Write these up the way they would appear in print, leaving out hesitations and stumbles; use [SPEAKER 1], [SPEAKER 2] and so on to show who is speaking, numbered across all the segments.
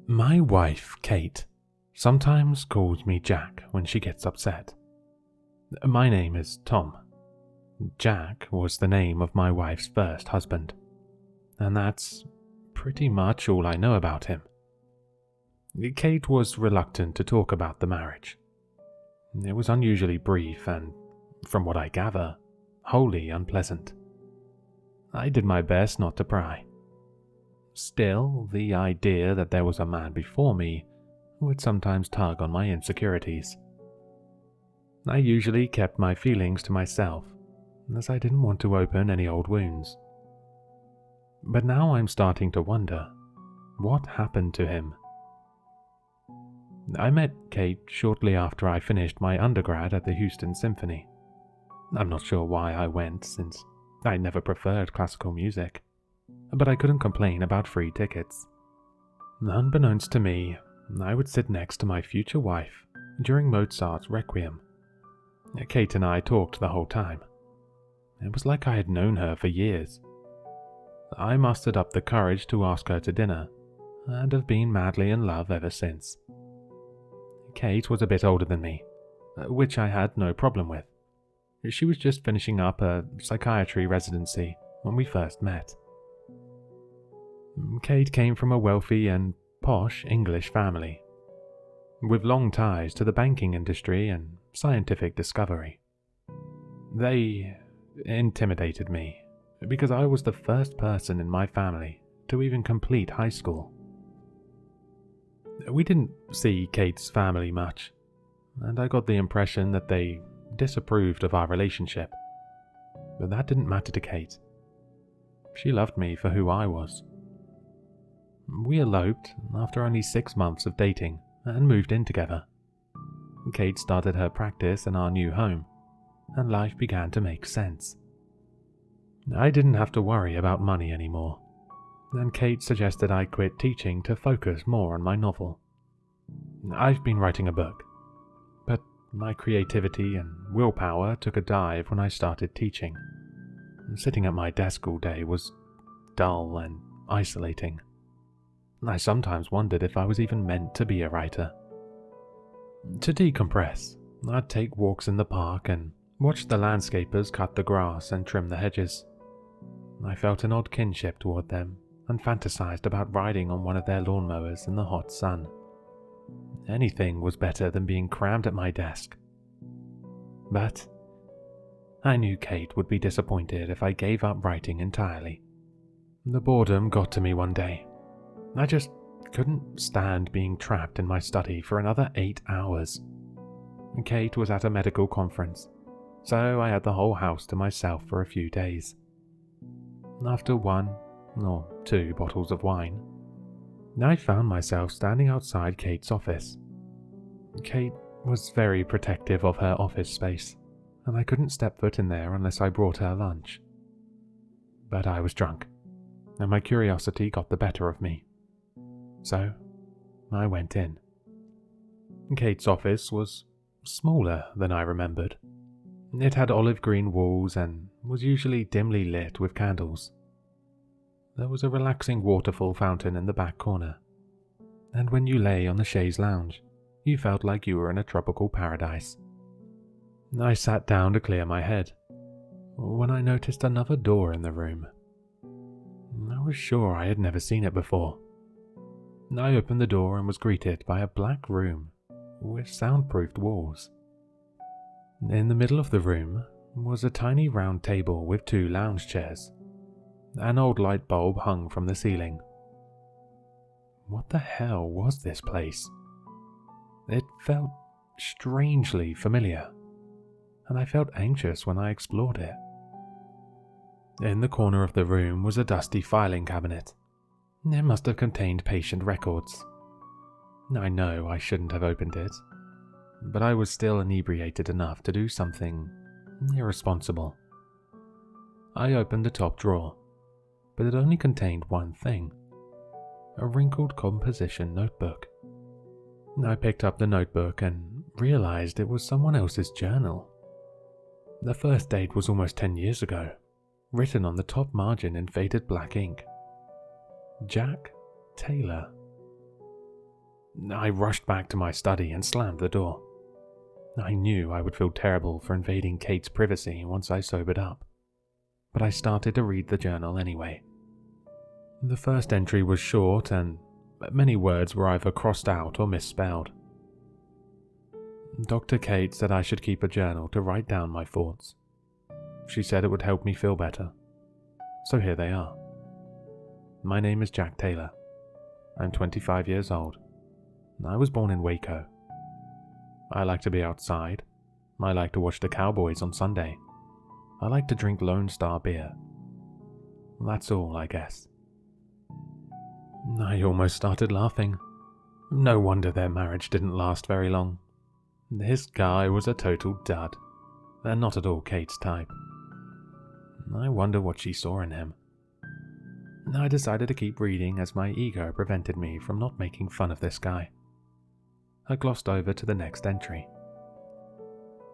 [SPEAKER 1] My wife, Kate, sometimes calls me Jack when she gets upset. My name is Tom. Jack was the name of my wife's first husband, and that's pretty much all I know about him. Kate was reluctant to talk about the marriage. It was unusually brief and, from what I gather, wholly unpleasant. I did my best not to pry. Still, the idea that there was a man before me would sometimes tug on my insecurities. I usually kept my feelings to myself, as I didn't want to open any old wounds. But now I'm starting to wonder, what happened to him? I met Kate shortly after I finished my undergrad at the Houston Symphony. I'm not sure why I went, since I never preferred classical music, but I couldn't complain about free tickets. Unbeknownst to me, I would sit next to my future wife during Mozart's Requiem. Kate and I talked the whole time. It was like I had known her for years. I mustered up the courage to ask her to dinner, and have been madly in love ever since. Kate was a bit older than me, which I had no problem with. She was just finishing up a psychiatry residency when we first met. Kate came from a wealthy and posh English family, with long ties to the banking industry and scientific discovery. They intimidated me because I was the first person in my family to even complete high school. We didn't see Kate's family much, and I got the impression that they disapproved of our relationship. But that didn't matter to Kate. She loved me for who I was. We eloped after only 6 months of dating and moved in together. Kate started her practice in our new home, and life began to make sense. I didn't have to worry about money anymore, and Kate suggested I quit teaching to focus more on my novel. I've been writing a book, but my creativity and willpower took a dive when I started teaching. Sitting at my desk all day was dull and isolating. I sometimes wondered if I was even meant to be a writer. To decompress, I'd take walks in the park and watch the landscapers cut the grass and trim the hedges. I felt an odd kinship toward them and fantasized about riding on one of their lawnmowers in the hot sun. Anything was better than being crammed at my desk. But I knew Kate would be disappointed if I gave up writing entirely. The boredom got to me one day. I just couldn't stand being trapped in my study for another 8 hours. Kate was at a medical conference, so I had the whole house to myself for a few days. After 1 or 2 bottles of wine, I found myself standing outside Kate's office. Kate was very protective of her office space, and I couldn't step foot in there unless I brought her lunch. But I was drunk, and my curiosity got the better of me. So, I went in. Kate's office was smaller than I remembered. It had olive green walls and was usually dimly lit with candles. There was a relaxing waterfall fountain in the back corner, and when you lay on the chaise lounge, you felt like you were in a tropical paradise. I sat down to clear my head, when I noticed another door in the room. I was sure I had never seen it before. I opened the door and was greeted by a black room with soundproofed walls. In the middle of the room was a tiny round table with 2 lounge chairs. An old light bulb hung from the ceiling. What the hell was this place? It felt strangely familiar, and I felt anxious when I explored it. In the corner of the room was a dusty filing cabinet. It must have contained patient records. I know I shouldn't have opened it, but I was still inebriated enough to do something irresponsible. I opened the top drawer, but it only contained one thing: a wrinkled composition notebook. I picked up the notebook and realized it was someone else's journal. The first date was almost 10 years ago, written on the top margin in faded black ink. Jack Taylor. I rushed back to my study and slammed the door. I knew I would feel terrible for invading Kate's privacy once I sobered up, but I started to read the journal anyway. The first entry was short and many words were either crossed out or misspelled. Dr. Kate said I should keep a journal to write down my thoughts. She said it would help me feel better. So here they are. My name is Jack Taylor. I'm 25 years old. I was born in Waco. I like to be outside. I like to watch the Cowboys on Sunday. I like to drink Lone Star beer. That's all, I guess. I almost started laughing. No wonder their marriage didn't last very long. This guy was a total dud, and not at all Kate's type. I wonder what she saw in him. I decided to keep reading as my ego prevented me from not making fun of this guy. I glossed over to the next entry.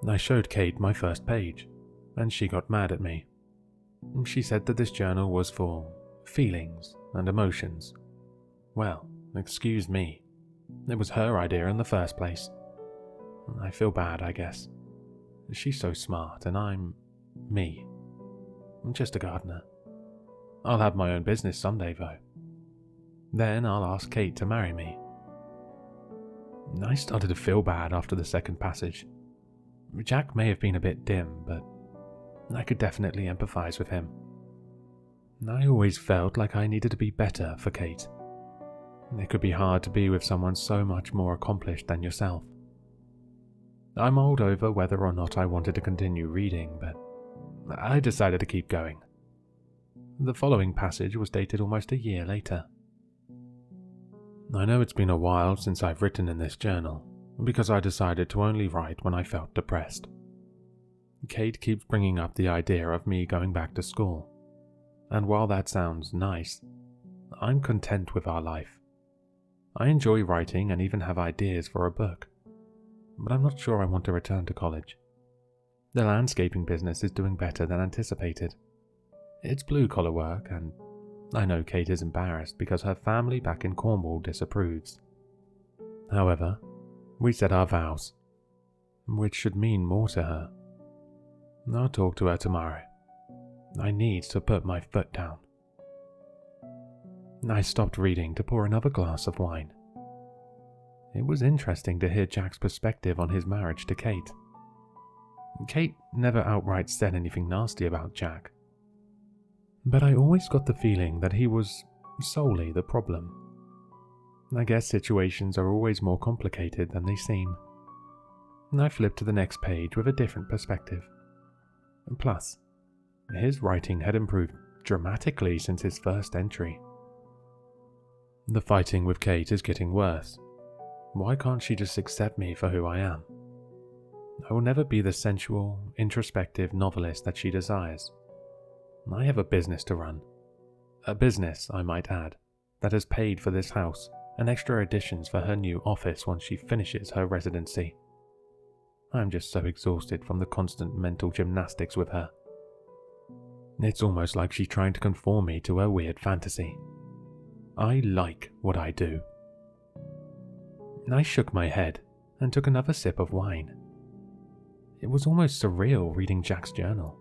[SPEAKER 1] I showed Kate my first page, and she got mad at me. She said that this journal was for feelings and emotions. Well, excuse me. It was her idea in the first place. I feel bad, I guess. She's so smart, and I'm me. I'm just a gardener. I'll have my own business someday, though. Then I'll ask Kate to marry me. I started to feel bad after the second passage. Jack may have been a bit dim, but I could definitely empathize with him. I always felt like I needed to be better for Kate. It could be hard to be with someone so much more accomplished than yourself. I mulled over whether or not I wanted to continue reading, but I decided to keep going. The following passage was dated almost a year later. I know it's been a while since I've written in this journal, because I decided to only write when I felt depressed. Kate keeps bringing up the idea of me going back to school, and while that sounds nice, I'm content with our life. I enjoy writing and even have ideas for a book, but I'm not sure I want to return to college. The landscaping business is doing better than anticipated. It's blue-collar work, and I know Kate is embarrassed because her family back in Cornwall disapproves. However, we said our vows, which should mean more to her. I'll talk to her tomorrow. I need to put my foot down. I stopped reading to pour another glass of wine. It was interesting to hear Jack's perspective on his marriage to Kate. Kate never outright said anything nasty about Jack, but I always got the feeling that he was solely the problem. I guess situations are always more complicated than they seem. I flipped to the next page with a different perspective. Plus, his writing had improved dramatically since his first entry. The fighting with Kate is getting worse. Why can't she just accept me for who I am? I will never be the sensual, introspective novelist that she desires. I have a business to run. A business, I might add, that has paid for this house and extra additions for her new office once she finishes her residency. I'm just so exhausted from the constant mental gymnastics with her. It's almost like she's trying to conform me to her weird fantasy. I like what I do. I shook my head and took another sip of wine. It was almost surreal reading Jack's journal.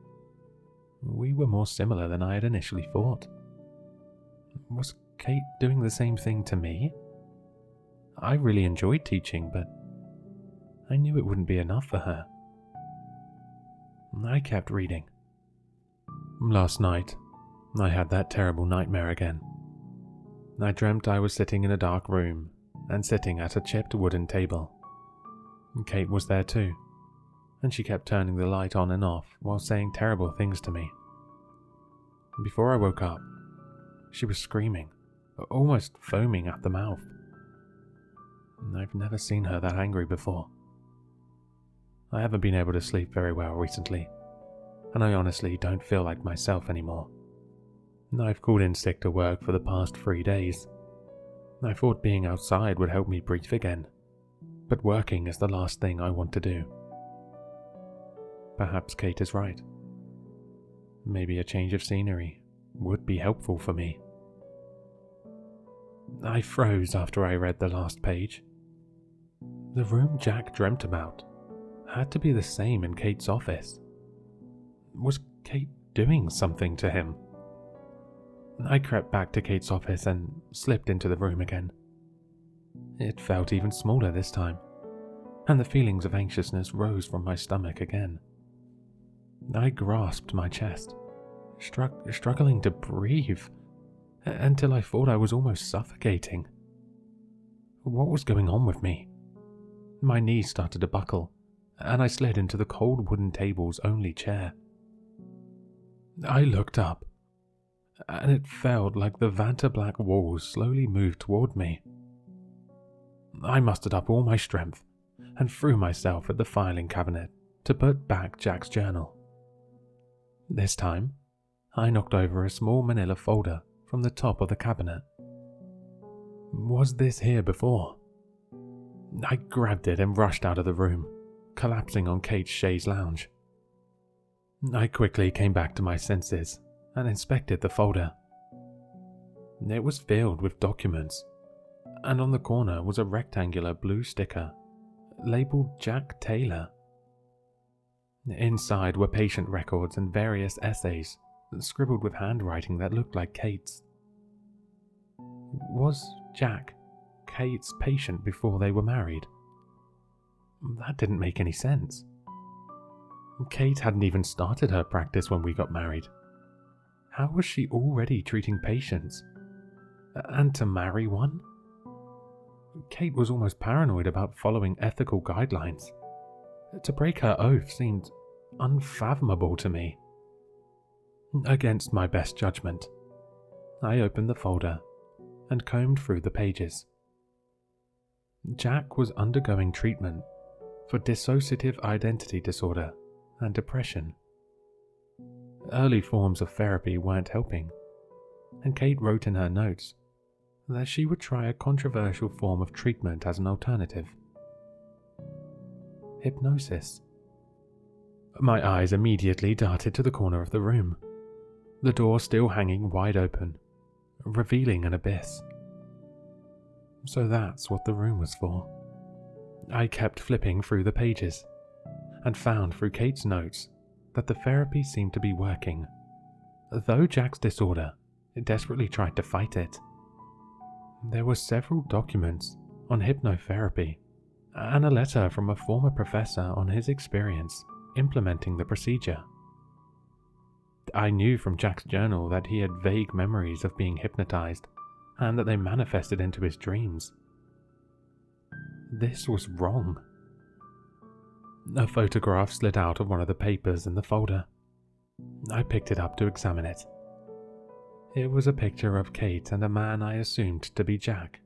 [SPEAKER 1] We were more similar than I had initially thought. Was Kate doing the same thing to me? I really enjoyed teaching, but I knew it wouldn't be enough for her. I kept reading. Last night, I had that terrible nightmare again. I dreamt I was sitting in a dark room and sitting at a chipped wooden table. Kate was there too, and she kept turning the light on and off while saying terrible things to me. Before I woke up, she was screaming, almost foaming at the mouth. I've never seen her that angry before. I haven't been able to sleep very well recently, and I honestly don't feel like myself anymore. I've called in sick to work for the past 3 days. I thought being outside would help me breathe again, but working is the last thing I want to do. perhaps Kate is right. Maybe a change of scenery would be helpful for me. I froze after I read the last page. The room Jack dreamt about had to be the same in Kate's office. Was Kate doing something to him? I crept back to Kate's office and slipped into the room again. It felt even smaller this time, and the feelings of anxiousness rose from my stomach again. I grasped my chest, struggling to breathe, until I thought I was almost suffocating. What was going on with me? My knees started to buckle, and I slid into the cold wooden table's only chair. I looked up, and it felt like the Vanta-black walls slowly moved toward me. I mustered up all my strength and threw myself at the filing cabinet to put back Jack's journal. This time, I knocked over a small manila folder from the top of the cabinet. Was this here before? I grabbed it and rushed out of the room, collapsing on Kate's chaise lounge. I quickly came back to my senses and inspected the folder. It was filled with documents, and on the corner was a rectangular blue sticker labeled Jack Taylor. Inside were patient records and various essays scribbled with handwriting that looked like Kate's. Was Jack Kate's patient before they were married? That didn't make any sense. Kate hadn't even started her practice when we got married. How was she already treating patients? And to marry one? Kate was almost paranoid about following ethical guidelines. To break her oath seemed unfathomable to me. Against my best judgment, I opened the folder and combed through the pages. Jack was undergoing treatment for dissociative identity disorder and depression. Early forms of therapy weren't helping, and Kate wrote in her notes that she would try a controversial form of treatment as an alternative. Hypnosis. My eyes immediately darted to the corner of the room, the door still hanging wide open, revealing an abyss. So that's what the room was for. I kept flipping through the pages, and found through Kate's notes that the therapy seemed to be working, though Jack's disorder desperately tried to fight it. There were several documents on hypnotherapy, and a letter from a former professor on his experience implementing the procedure. I knew from Jack's journal that he had vague memories of being hypnotized, and that they manifested into his dreams. This was wrong. A photograph slid out of one of the papers in the folder. I picked it up to examine it. It was a picture of Kate and a man I assumed to be Jack.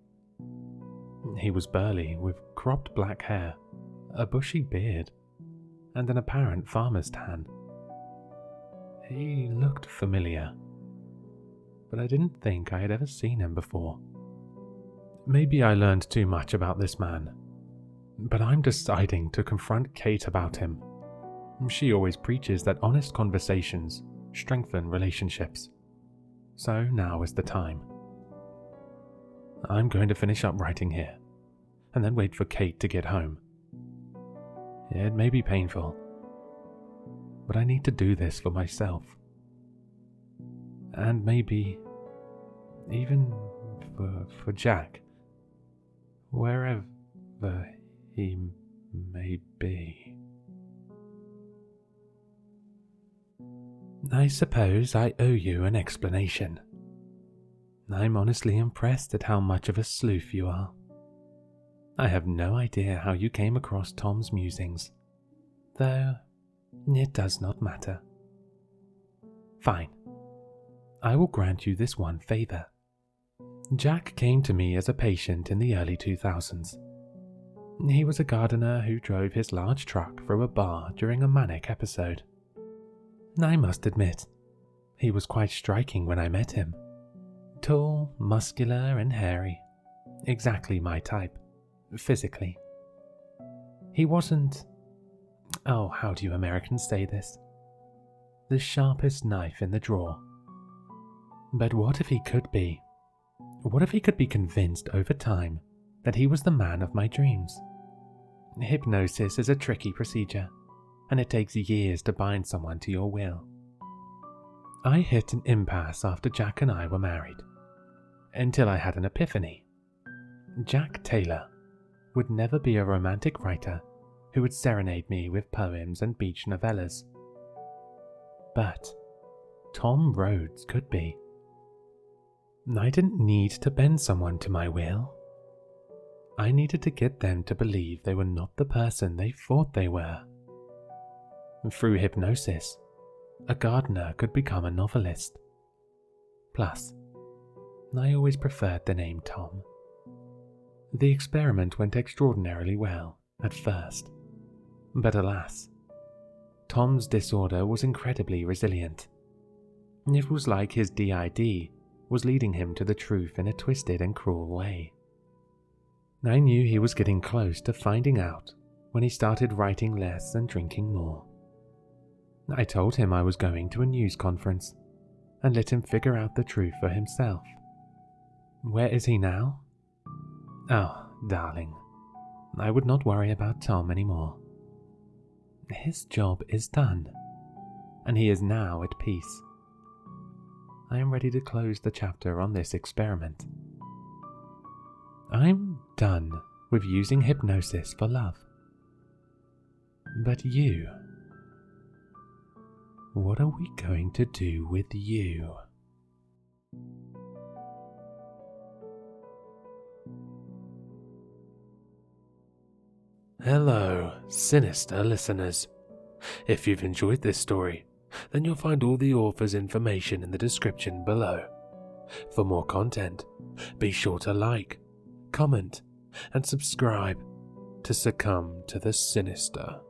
[SPEAKER 1] He was burly, with cropped black hair, a bushy beard, and an apparent farmer's tan. He looked familiar, but I didn't think I had ever seen him before. Maybe I learned too much about this man, but I'm deciding to confront Kate about him. She always preaches that honest conversations strengthen relationships. So now is the time. I'm going to finish up writing here, and then wait for Kate to get home. It may be painful, but I need to do this for myself. And maybe even for Jack, wherever he may be. I suppose I owe you an explanation. I'm honestly impressed at how much of a sleuth you are. I have no idea how you came across Tom's musings, though it does not matter. Fine. I will grant you this one favor. Jack came to me as a patient in the early 2000s. He was a gardener who drove his large truck through a bar during a manic episode. I must admit, he was quite striking when I met him. Tall, muscular, and hairy. Exactly my type, physically. He wasn't Oh, how do you Americans say this? The sharpest knife in the drawer. But what if he could be? What if he could be convinced over time that he was the man of my dreams? Hypnosis is a tricky procedure, and it takes years to bind someone to your will. I hit an impasse after Jack and I were married, until I had an epiphany. Jack Taylor would never be a romantic writer who would serenade me with poems and beach novellas. But Tom Rhodes could be. I didn't need to bend someone to my will. I needed to get them to believe they were not the person they thought they were. Through hypnosis, a gardener could become a novelist. Plus, I always preferred the name Tom. The experiment went extraordinarily well at first, but alas, Tom's disorder was incredibly resilient. It was like his DID was leading him to the truth in a twisted and cruel way. I knew he was getting close to finding out when he started writing less and drinking more. I told him I was going to a news conference and let him figure out the truth for himself. Where is he now? Oh, darling, I would not worry about Tom anymore. His job is done, and he is now at peace. I am ready to close the chapter on this experiment. I'm done with using hypnosis for love. But you, what are we going to do with you?
[SPEAKER 2] Hello, sinister listeners. If you've enjoyed this story, then you'll find all the author's information in the description below. For more content, be sure to like, comment, and subscribe to succumb to the sinister.